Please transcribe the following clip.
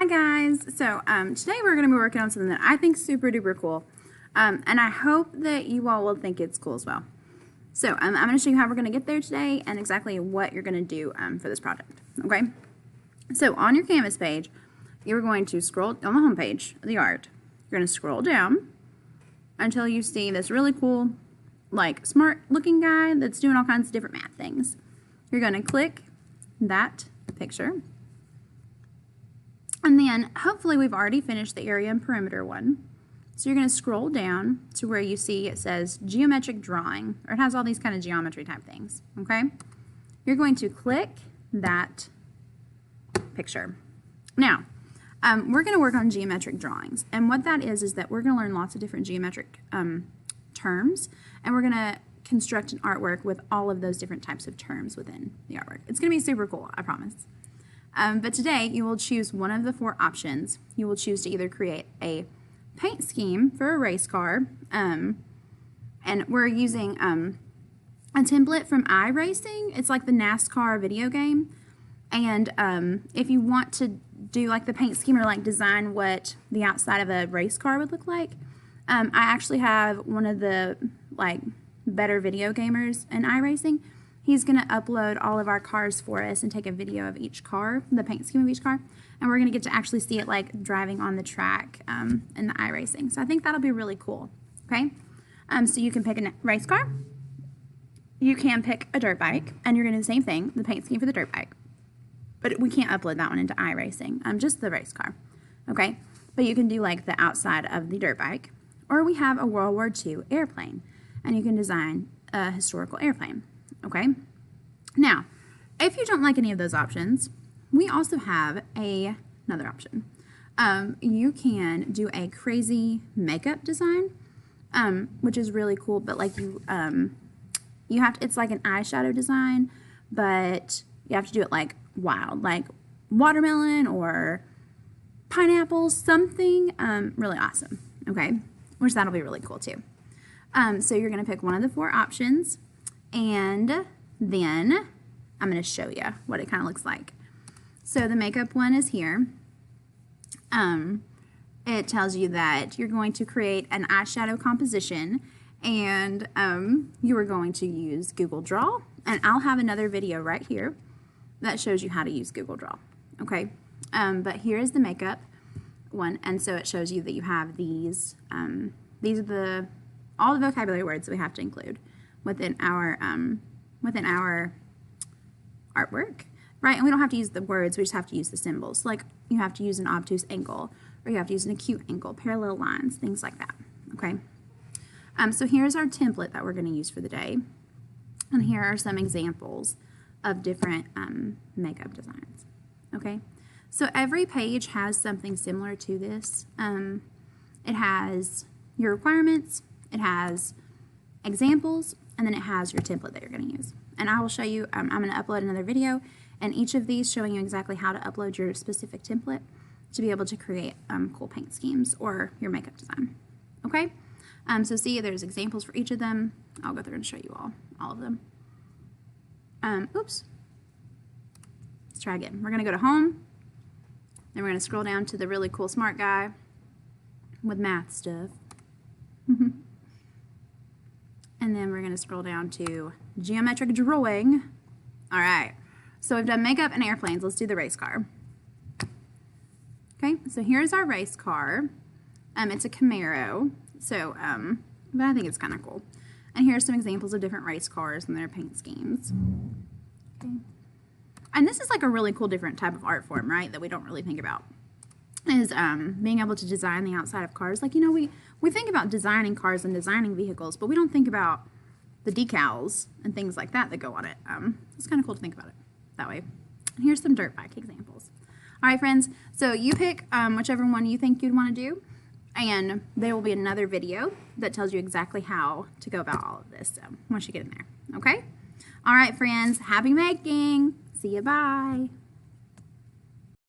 Hi guys, so today we're going to be working on something that I think is super duper cool, and I hope that you all will think it's cool as well. So I'm going to show you how we're going to get there today and exactly what you're going to do for this project, okay? So on your Canvas page, you're going to scroll on the home page of the art. You're going to scroll down until you see this really cool, like smart looking guy that's doing all kinds of different math things. You're going to click that picture. And then hopefully we've already finished the area and perimeter one. So you're going to scroll down to where you see it says geometric drawing, or it has all these kind of geometry type things, okay? You're going to click that picture. Now, we're going to work on geometric drawings. And what that is that we're going to learn lots of different geometric terms, and we're going to construct an artwork with all of those different types of terms within the artwork. It's going to be super cool, I promise. But today you will choose one of the 4 options. You will choose to either create a paint scheme for a race car, and we're using a template from iRacing. It's like the NASCAR video game, and if you want to do like the paint scheme or like design what the outside of a race car would look like, I actually have one of the like better video gamers in iRacing. He's going to upload all of our cars for us and take a video of each car, the paint scheme of each car, and we're going to get to actually see it like driving on the track in the iRacing. So I think that'll be really cool, okay? So you can pick a race car, you can pick a dirt bike, and you're going to do the same thing, the paint scheme for the dirt bike, but we can't upload that one into iRacing, just the race car, okay? But you can do like the outside of the dirt bike, or we have a World War II airplane, and you can design a historical airplane. Okay, now, if you don't like any of those options, we also have another option. You can do a crazy makeup design, which is really cool, but like you have to, it's like an eyeshadow design, but you have to do it like wild, like watermelon or pineapple, something really awesome, okay, which that'll be really cool too. So you're going to pick one of the 4 options, and then I'm going to show you what it kind of looks like. So the makeup one is here. It tells you that you're going to create an eyeshadow composition, and you are going to use Google Draw, and I'll have another video right here that shows you how to use Google Draw, okay? But here is the makeup one, and so it shows you that you have these are all the vocabulary words that we have to include within our artwork, right? And we don't have to use the words, we just have to use the symbols. Like you have to use an obtuse angle, or you have to use an acute angle, parallel lines, things like that, okay? So here's our template that we're going to use for the day, and here are some examples of different makeup designs, okay? So every page has something similar to this. It has your requirements, it has examples, and then it has your template that you're going to use. And I will show you, I'm going to upload another video, and each of these showing you exactly how to upload your specific template to be able to create cool paint schemes or your makeup design. Okay? So see, there's examples for each of them. I'll go through and show you all of them. Oops. Let's try again. We're going to go to home, then we're going to scroll down to the really cool smart guy with math stuff. And then we're going to scroll down to geometric drawing. All right, so we've done makeup and airplanes. Let's do the race car. Okay, so here's our race car. It's a Camaro, so, but I think it's kind of cool. And here's some examples of different race cars and their paint schemes. Okay. And this is like a really cool different type of art form, right, that we don't really think about, is being able to design the outside of cars. Like, you know, we think about designing cars and designing vehicles, but we don't think about the decals and things like that that go on it. It's kind of cool to think about it that way. And here's some dirt bike examples. All right, friends, so you pick whichever one you think you'd want to do, and there will be another video that tells you exactly how to go about all of this, so once you get in there, okay? All right, friends, happy making. See you, bye.